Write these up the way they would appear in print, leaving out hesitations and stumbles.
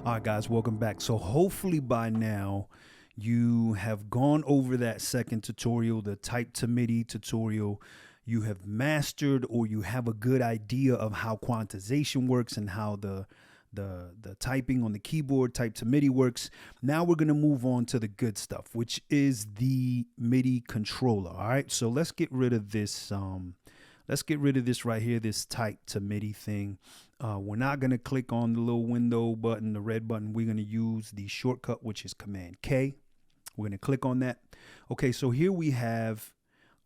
All right, guys, welcome back. So hopefully by now you have gone over that second tutorial, the type to MIDI tutorial. You have mastered, or you have a good idea of how quantization works and how the typing on the keyboard type to MIDI works. Now we're going to move on to the good stuff, which is the MIDI controller. All right, so let's get rid of this. Let's get rid of this right here, this type to MIDI thing. We're not going to click on the little window button, the red button. We're going to use the shortcut, which is Command K. We're going to click on that. Okay, so here we have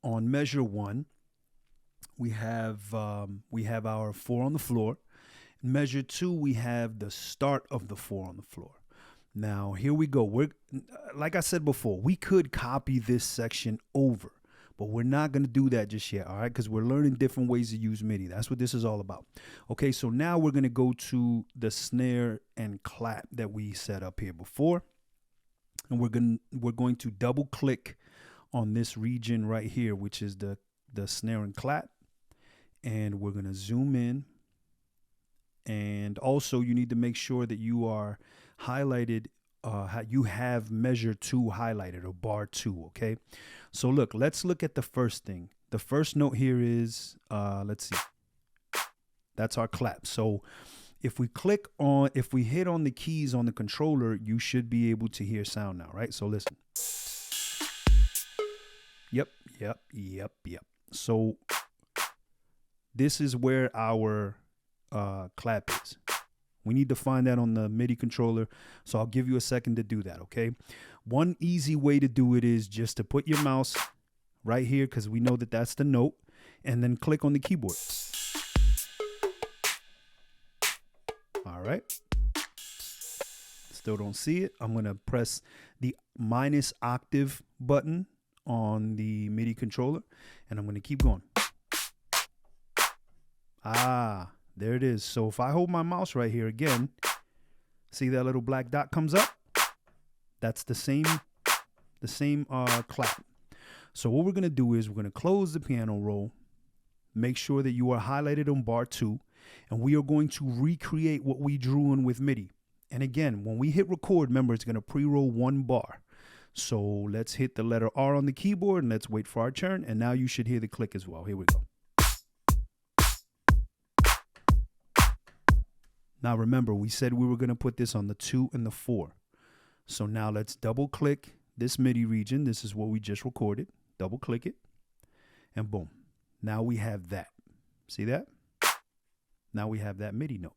on measure 1, we have our 4 on the floor. Measure 2, we have the start of the 4 on the floor. Now here we go. We're, like I said before, we could copy this section over, but we're not going to do that just yet, all right? Because we're learning different ways to use MIDI. That's what this is all about. Okay, so now we're going to go to the snare and clap that we set up here before. And we're going to double click on this region right here, which is the snare and clap. And we're going to zoom in. And also you need to make sure that you are highlighted, you have measure 2 highlighted, or bar 2, okay? So look, let's look at the first thing. The first note here is, let's see, that's our clap. So if we hit on the keys on the controller, you should be able to hear sound now, right? So listen. Yep. So this is where our clap is. We need to find that on the MIDI controller, so I'll give you a second to do that, okay? One easy way to do it is just to put your mouse right here, because we know that that's the note, and then click on the keyboard. All right. Still don't see it. I'm going to press the minus octave button on the MIDI controller, and I'm going to keep going. There it is. So if I hold my mouse right here again, see that little black dot comes up? That's the same clap. So what we're going to do is we're going to close the piano roll, make sure that you are highlighted on bar 2, and we are going to recreate what we drew in with MIDI. And again, when we hit record, remember, it's going to pre-roll 1 bar. So let's hit the letter R on the keyboard and let's wait for our turn. And now you should hear the click as well. Here we go. Now remember, we said we were going to put this on the 2 and the 4. So now let's double click this MIDI region. This is what we just recorded. Double click it, and boom. Now we have that. See that? Now we have that MIDI note.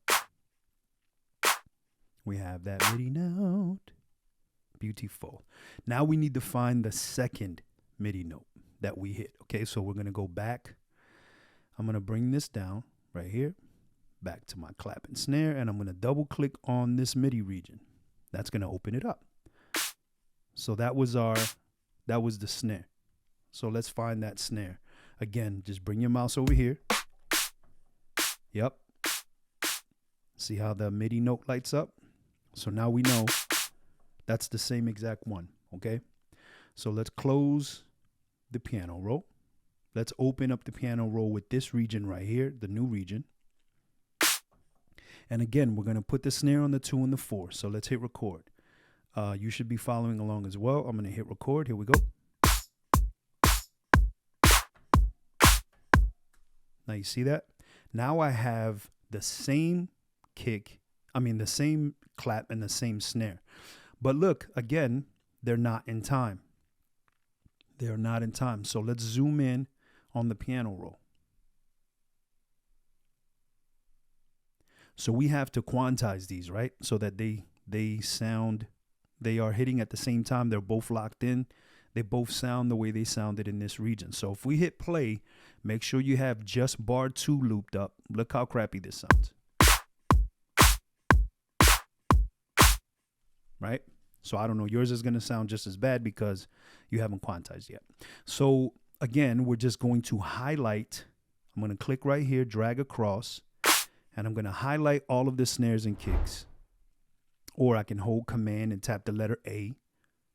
We have that MIDI note. Beautiful. Now we need to find the second MIDI note that we hit. Okay, so we're going to go back. I'm going to bring this down right here, back to my clap and snare, and I'm going to double click on this MIDI region. That's going to open it up. So that was the snare. So let's find that snare. Again, just bring your mouse over here. Yep. See how the MIDI note lights up? So now we know that's the same exact one, okay? So let's close the piano roll. Let's open up the piano roll with this region right here, the new region. And again, we're going to put the snare on the 2 and the 4. So let's hit record. You should be following along as well. I'm going to hit record. Here we go. Now you see that? Now I have the same the same clap and the same snare. But look, again, they're not in time. They're not in time. So let's zoom in on the piano roll. So we have to quantize these, right? So that they are hitting at the same time. They're both locked in. They both sound the way they sounded in this region. So if we hit play, make sure you have just bar 2 looped up. Look how crappy this sounds. Right? So I don't know, yours is going to sound just as bad because you haven't quantized yet. So again, we're just going to highlight. I'm going to click right here, drag across, and I'm going to highlight all of the snares and kicks. Or I can hold Command and tap the letter A.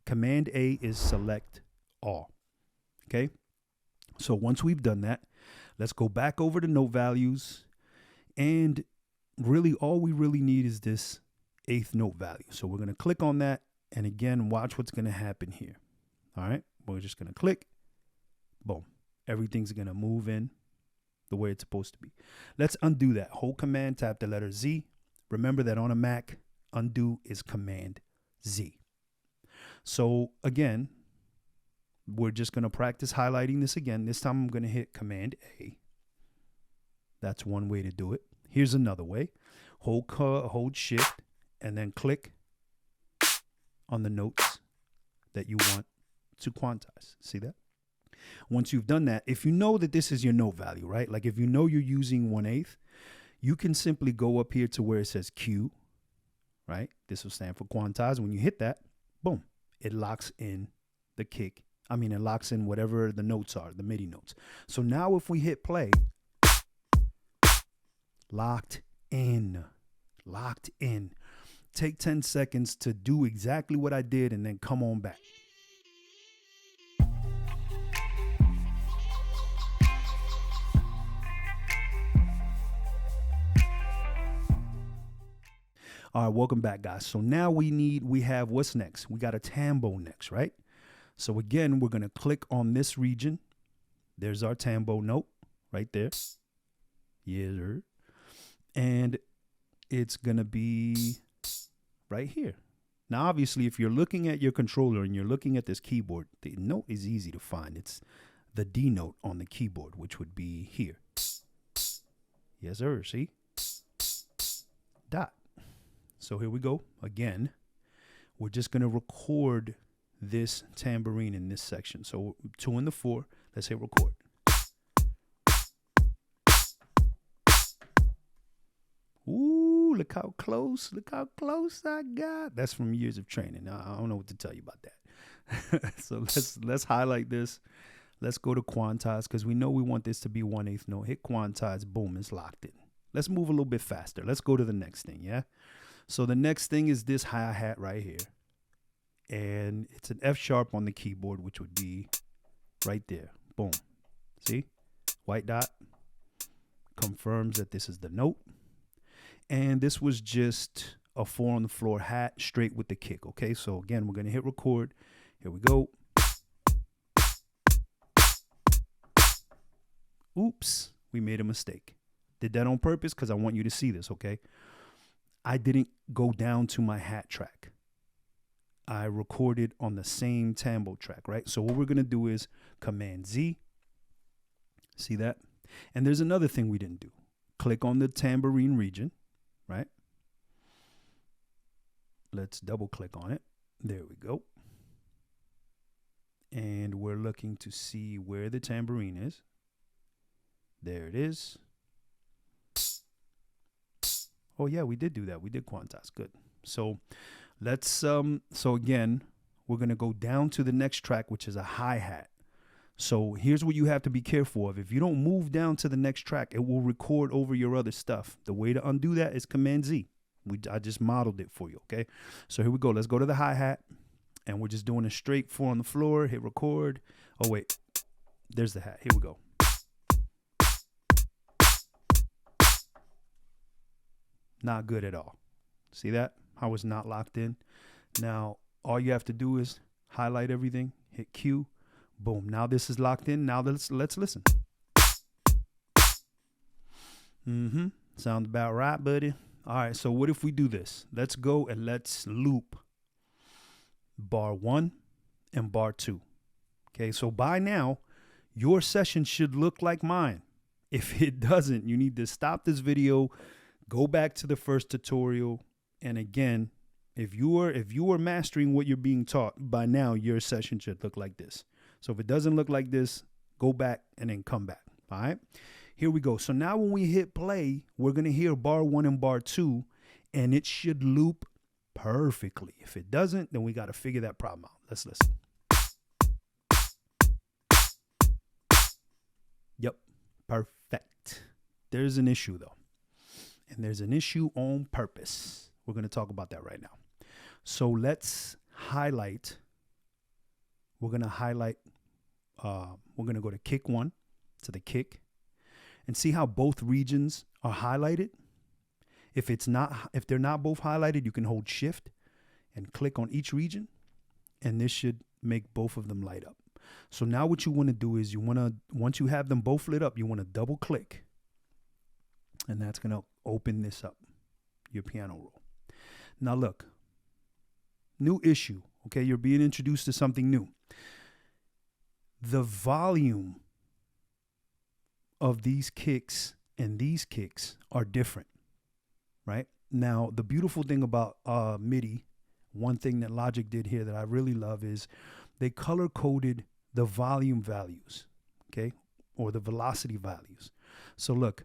Command A is select all. Okay? So once we've done that, let's go back over to note values. And really, all we really need is this eighth note value. So we're going to click on that. And again, watch what's going to happen here. All right. We're just going to click. Boom. Everything's going to move in the way it's supposed to be. Let's undo that. Hold Command, tap the letter Z. Remember that on a Mac, undo is Command Z. So again, we're just going to practice highlighting this again. This time I'm going to hit Command A. That's one way to do it. Here's another way. Hold Shift and then click on the notes that you want to quantize. See that? Once you've done that, if you know that this is your note value, right? Like if you know you're using 1/8, you can simply go up here to where it says Q, right? This will stand for quantize. When you hit that, boom, it locks in the kick. I mean, it locks in whatever the notes are, the MIDI notes. So now if we hit play, locked in. Take 10 seconds to do exactly what I did and then come on back. All right, welcome back, guys. So now we have what's next? We got a tambo next, right? So again, we're going to click on this region. There's our tambo note right there. Yes, sir. And it's going to be right here. Now, obviously, if you're looking at your controller and you're looking at this keyboard, the note is easy to find. It's the D note on the keyboard, which would be here. Yes, sir. See? Dot. So here we go. Again, we're just going to record this tambourine in this section. So 2 and the 4, let's hit record. Ooh, look how close I got. That's from years of training. I don't know what to tell you about that. So let's highlight this. Let's go to quantize because we know we want this to be 1/8 note. Hit quantize, boom, it's locked in. Let's move a little bit faster. Let's go to the next thing, yeah? So the next thing is this hi-hat right here. And it's an F sharp on the keyboard, which would be right there. Boom. See? White dot confirms that this is the note. And this was just a 4 on the floor hat straight with the kick. Okay, so again, we're going to hit record. Here we go. Oops, we made a mistake. Did that on purpose because I want you to see this, okay? I didn't go down to my hat track. I recorded on the same tambo track, right? So what we're going to do is Command Z. See that? And there's another thing we didn't do. Click on the tambourine region, right? Let's double click on it. There we go. And we're looking to see where the tambourine is. There it is. Oh yeah, we did do that. We did quantize. Good. So let's so again, we're going to go down to the next track, which is a hi-hat. So here's what you have to be careful of. If you don't move down to the next track, it will record over your other stuff. The way to undo that is Command Z. I just modeled it for you, okay? So here we go. Let's go to the hi-hat, and we're just doing a straight 4 on the floor. Hit record. Oh, wait. There's the hat. Here we go. Not good at all. See that? How it's not locked in? Now, all you have to do is highlight everything, hit Q, boom. Now this is locked in. Now let's listen. Sounds about right, buddy. All right, so what if we do this? Let's go and let's loop bar 1 and bar 2. Okay, so by now, your session should look like mine. If it doesn't, you need to stop this video, go back to the first tutorial, and again, if you are mastering what you're being taught, by now your session should look like this. So if it doesn't look like this, go back and then come back. All right, here we go. So now when we hit play, we're going to hear bar 1 and bar 2, and it should loop perfectly. If it doesn't, then we got to figure that problem out. Let's listen. Yep, perfect. There's an issue though. And there's an issue on purpose. We're going to talk about that right now. So let's highlight. We're going to highlight. We're going to go to kick 1, to the kick, and see how both regions are highlighted. If they're not both highlighted, you can hold shift and click on each region, and this should make both of them light up. So now what you want to do is once you have them both lit up, you want to double click, and that's going to open this up, your piano roll. Now look, new issue, okay? You're being introduced to something new. The volume of these kicks and these kicks are different, right? Now, the beautiful thing about MIDI, one thing that Logic did here that I really love is they color-coded the volume values, okay, or the velocity values. So look,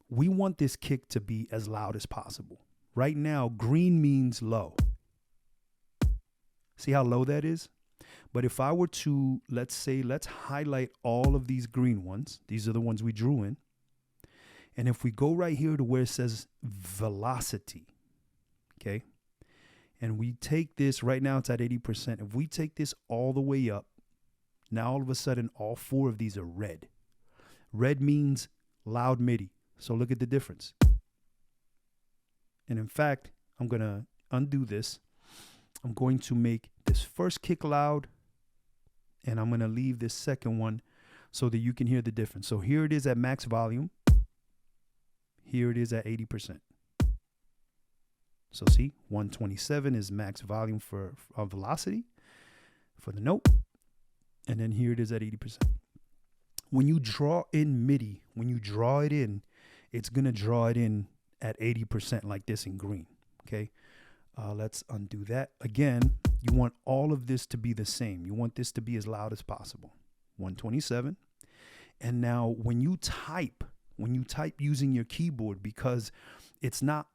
we want this kick to be as loud as possible. Right now, green means low. See how low that is? But if I were to, let's highlight all of these green ones. These are the ones we drew in. And if we go right here to where it says velocity, okay, and we take this, right now it's at 80%. If we take this all the way up, now all of a sudden all 4 of these are red. Red means loud MIDI. So look at the difference. And in fact, I'm going to undo this. I'm going to make this first kick loud, and I'm going to leave this second one so that you can hear the difference. So here it is at max volume. Here it is at 80%. So see, 127 is max volume for velocity for the note. And then here it is at 80%. When you draw in MIDI, when you draw it in, it's going to draw it in at 80% like this in green. Okay. Let's undo that. Again, you want all of this to be the same. You want this to be as loud as possible. 127. And now when you type using your keyboard, because it's not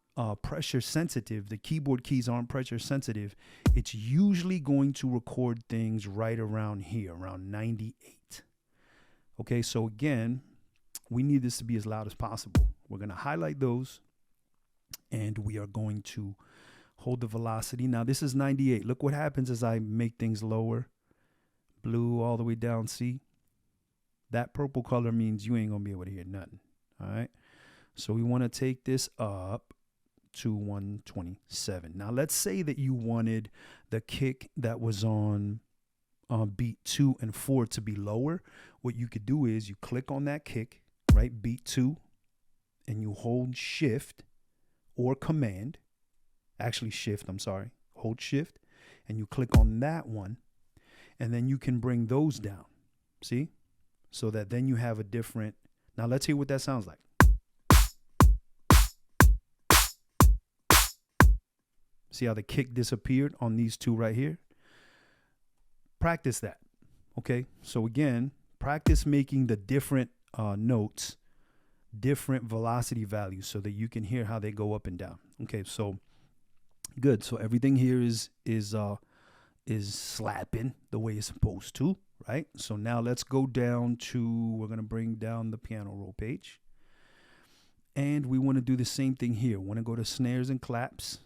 pressure sensitive, the keyboard keys aren't pressure sensitive, it's usually going to record things right around here, around 98. Okay, so again, we need this to be as loud as possible. We're going to highlight those, and we are going to hold the velocity. Now this is 98. Look what happens as I make things lower. Blue all the way down, see? That purple color means you ain't going to be able to hear nothing. All right, so we want to take this up to 127. Now let's say that you wanted the kick that was on beat 2 and 4 to be lower. What you could do is you click on that kick, right, beat 2, and you hold shift or command, actually shift, I'm sorry, hold shift, and you click on that one, and then you can bring those down, see? So that then you have a different. Now let's hear what that sounds like. See how the kick disappeared on these two right here? Practice that, okay? So again, practice making the different notes, different velocity values so that you can hear how they go up and down. Okay, so good. So everything here is slapping the way it's supposed to, right? So now let's go down to, we're going to bring down the piano roll page. And we want to do the same thing here. We want to go to snares and claps.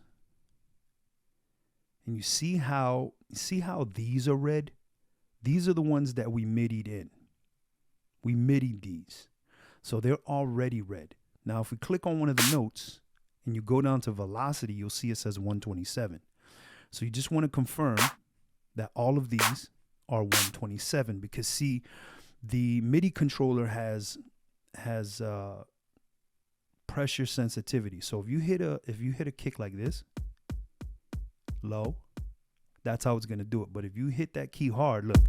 And you see how these are red? These are the ones that we MIDI'd in. We MIDI'd these. So they're already red. Now, if we click on one of the notes and you go down to velocity, you'll see it says 127. So you just want to confirm that all of these are 127, because see, the MIDI controller has pressure sensitivity. So if you hit a kick like this, low, that's how it's going to do it. But if you hit that key hard, look,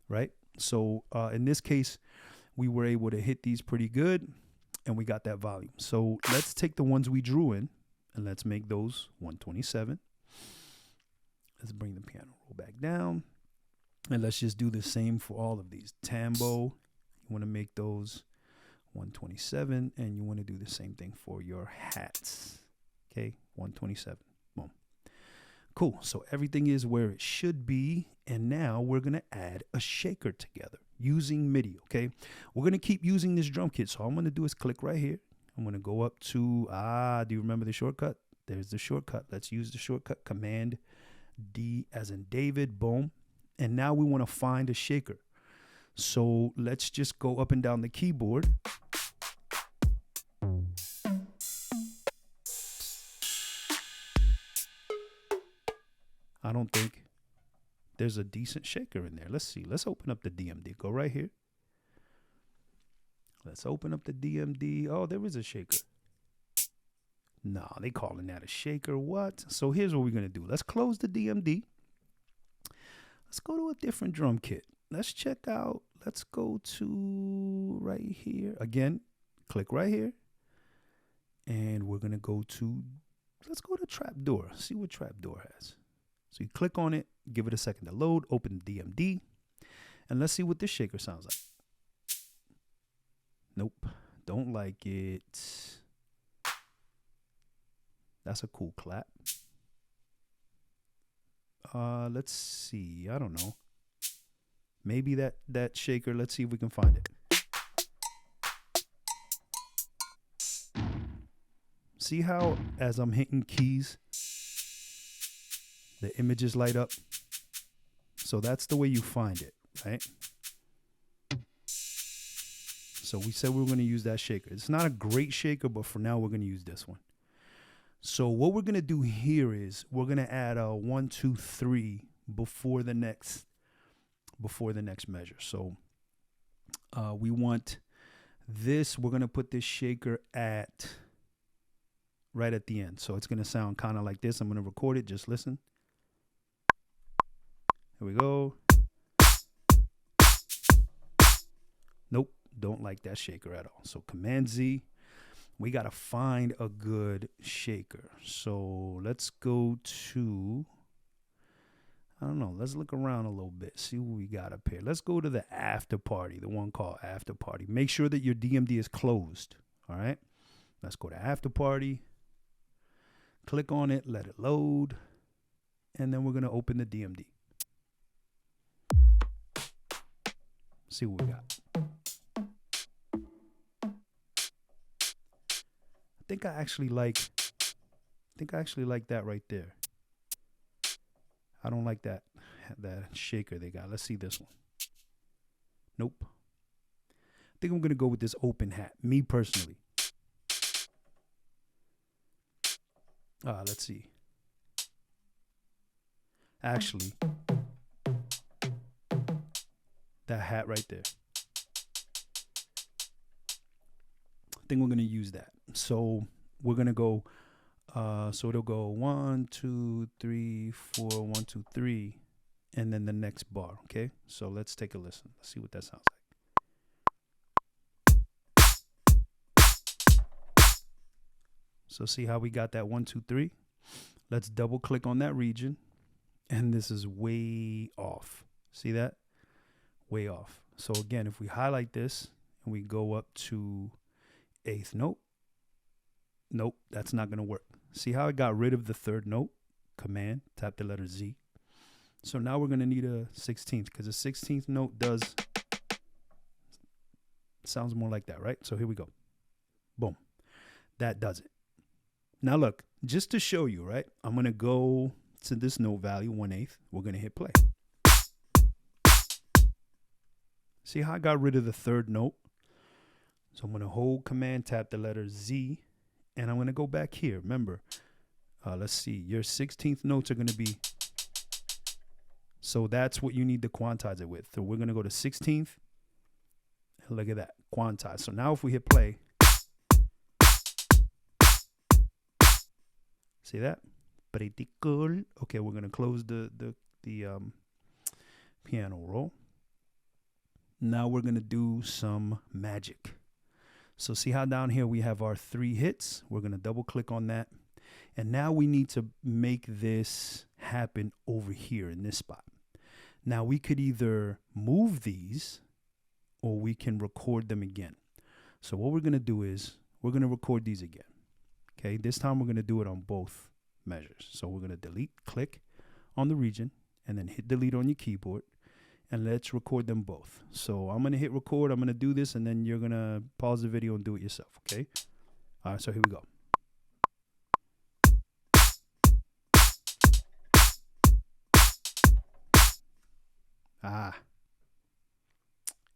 right? So in this case, we were able to hit these pretty good, and we got that volume. So let's take the ones we drew in, and let's make those 127. Let's bring the piano roll back down, and let's just do the same for all of these. Tambo, you want to make those 127, and you want to do the same thing for your hats. Okay, 127. Boom. Cool. So everything is where it should be, and now we're going to add a shaker together using MIDI, okay? We're going to keep using this drum kit, so all I'm going to do is click right here. I'm going to go up to, do you remember the shortcut? There's the shortcut. Let's use the shortcut, Command D as in David, boom. And now we want to find a shaker. So let's just go up and down the keyboard I don't think there's a decent shaker in there. Let's see. Let's open up the DMD. Go right here. Let's open up the DMD. Oh, there is a shaker. No, they calling that a shaker. What? So here's what we're going to do. Let's close the DMD. Let's go to a different drum kit. Let's check out. Let's go to right here. Again, click right here. And we're going to go to, let's go to Trapdoor. See what Trapdoor has. So you click on it, give it a second to load, open the DMD, and let's see what this shaker sounds like. Nope, don't like it. That's a cool clap. Let's see, I don't know. Maybe that shaker, let's see if we can find it. See how as I'm hitting keys, the images light up? So that's the way you find it, right? So we said we were going to use that shaker. It's not a great shaker, but for now we're going to use this one. So what we're going to do here is we're going to add a 1, 2, 3 before the next measure. So we want this. We're going to put this shaker right at the end. So it's going to sound kind of like this. I'm going to record it. Just listen. Here we go. Nope, don't like that shaker at all. So Command Z, we got to find a good shaker. So let's go to, I don't know, let's look around a little bit, see what we got up here. Let's go to the After Party, the one called After Party. Make sure that your DMD is closed, all right? Let's go to After Party. Click on it, let it load, and then we're going to open the DMD. See what we got. I think I actually like that right there. I don't like that shaker they got. Let's see this one. Nope. I think I'm going to go with this open hat, me personally. Let's see. Actually, that hat right there. I think we're going to use that. So we're going to go, so it'll go 1, 2, 3, 4, 1, 2, 3, and then the next bar. Okay. So let's take a listen. Let's see what that sounds like. So see how we got that 1, 2, 3. Let's double click on that region. And this is way off. See that? Way off. So again, if we highlight this and we go up to 8th note, nope, that's not going to work. See how I got rid of the 3rd note? Command, tap the letter Z. So now we're going to need a 16th because the 16th note sounds more like that, right? So here we go. Boom. That does it. Now look, just to show you, right? I'm going to go to this note value, 1/8. We're going to hit play. See how I got rid of the 3rd note? So I'm going to hold Command, tap the letter Z, and I'm going to go back here. Remember, let's see, your 16th notes are going to be, so that's what you need to quantize it with. So we're going to go to 16th, and look at that, quantize. So now if we hit play, see that? Pretty cool. Okay, we're going to close the piano roll. Now we're going to do some magic. So see how down here we have our 3 hits. We're going to double click on that. And now we need to make this happen over here in this spot. Now we could either move these or we can record them again. So what we're going to do is we're going to record these again. Okay, this time we're going to do it on both measures. So we're going to delete, click on the region, and then hit delete on your keyboard. And let's record them both. So I'm going to hit record. I'm going to do this, and then you're going to pause the video and do it yourself, okay? All right, so here we go.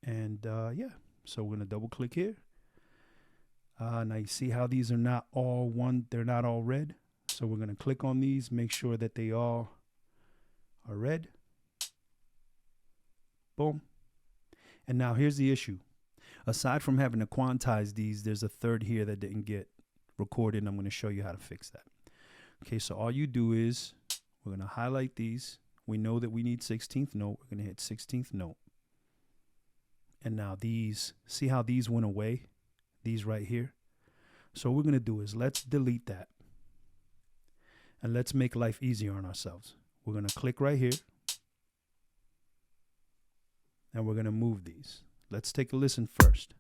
And yeah, so we're going to double click here. Now you see how these are not all one, they're not all red. So we're going to click on these, make sure that they all are red. Boom. And now here's the issue. Aside from having to quantize these, there's a third here that didn't get recorded, and I'm going to show you how to fix that. Okay, so all you do is we're going to highlight these. We know that we need 16th note. We're going to hit 16th note. And now these, see how these went away? These right here. So what we're going to do is let's delete that. And let's make life easier on ourselves. We're going to click right here. And we're going to move these. Let's take a listen first.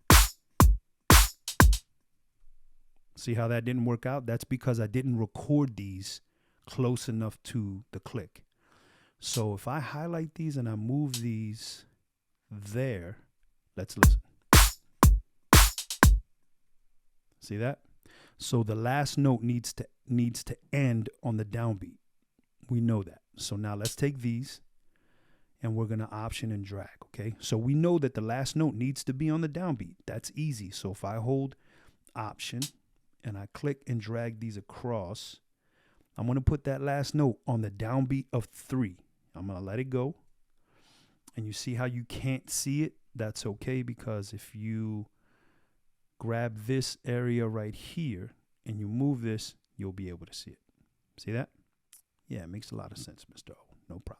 See how that didn't work out? That's because I didn't record these close enough to the click. So if I highlight these and I move these there, let's listen. See that? So the last note needs to end on the downbeat. We know that. So now let's take these and we're going to option and drag, okay? So we know that the last note needs to be on the downbeat. That's easy. So if I hold option and I click and drag these across, I'm going to put that last note on the downbeat of 3. I'm going to let it go. And you see how you can't see it? That's okay, because if you grab this area right here and you move this, you'll be able to see it. See that? Yeah, it makes a lot of sense, Mr. O. No problem.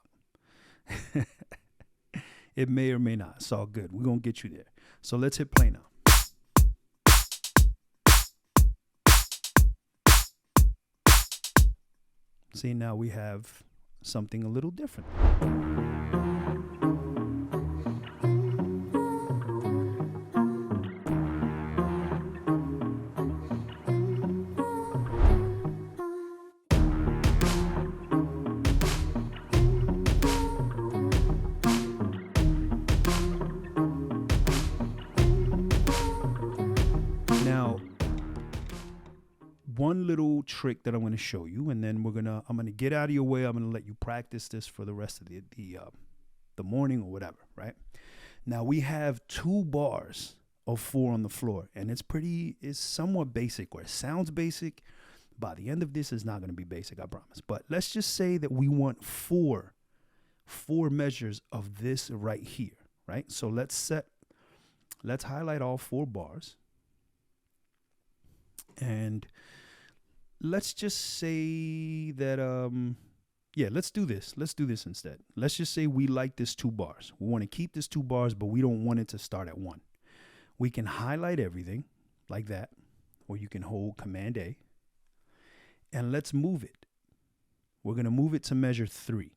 It may or may not. It's all good. We're going to get you there. So let's hit play now. See, now we have something a little different. Now, one little trick that I'm going to show you, and then I'm gonna get out of your way. I'm gonna let you practice this for the rest of the morning or whatever, right? Now we have 2 bars of 4 on the floor, and it's somewhat basic, or it sounds basic. By the end of this, it's not going to be basic, I promise. But let's just say that we want four measures of this right here, right? So let's highlight all 4 bars. And let's just say that, let's do this. Let's do this instead. Let's just say we like this 2 bars. We want to keep this 2 bars, but we don't want it to start at 1. We can highlight everything like that, or you can hold Command A, and let's move it. We're going to move it to measure 3.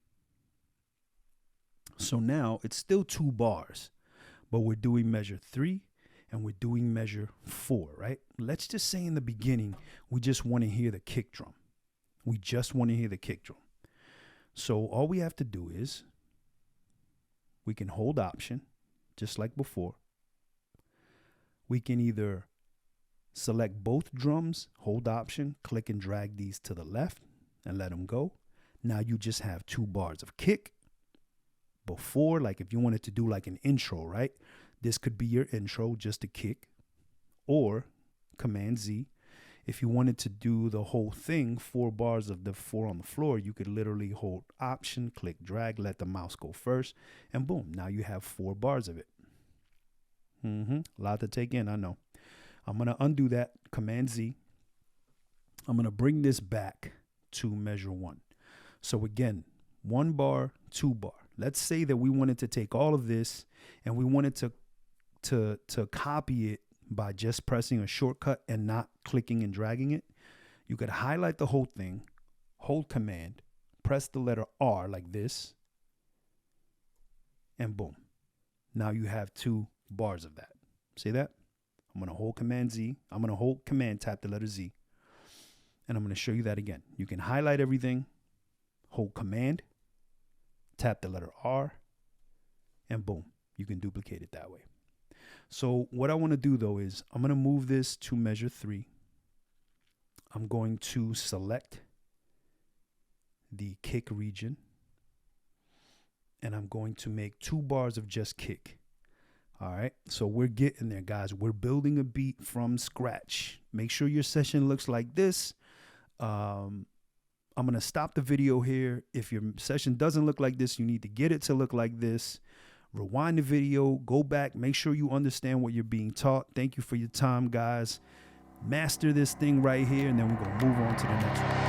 So now it's still 2 bars, but we're doing measure 3 and we're doing measure 4, right? Let's just say in the beginning, we just want to hear the kick drum. We just want to hear the kick drum. So all we have to do is we can hold option just like before. We can either select both drums, hold option, click and drag these to the left and let them go. Now you just have 2 bars of kick. Before, like if you wanted to do like an intro, right? This could be your intro, just a kick, or Command Z. If you wanted to do the whole thing, 4 bars of the 4 on the floor, you could literally hold option, click, drag, let the mouse go first, and boom, now you have 4 bars of it. A lot to take in, I know. I'm going to undo that, Command Z. I'm going to bring this back to measure 1. So again, 1 bar, 2 bar. Let's say that we wanted to take all of this and we wanted to copy it by just pressing a shortcut and not clicking and dragging it. You could highlight the whole thing, hold Command, press the letter R like this, and boom. Now you have 2 bars of that. See that? I'm going to hold Command Z. I'm going to hold Command, tap the letter Z. And I'm going to show you that again. You can highlight everything, hold Command, tap the letter R, and boom, you can duplicate it that way. So what I want to do though is I'm going to move this to measure 3. I'm going to select the kick region, and I'm going to make 2 bars of just kick. All right, so we're getting there, guys. We're building a beat from scratch. Make sure your session looks like this. I'm going to stop the video here. If your session doesn't look like this, you need to get it to look like this. Rewind the video, go back, make sure you understand what you're being taught. Thank you for your time, guys. Master this thing right here, and then we're going to move on to the next one.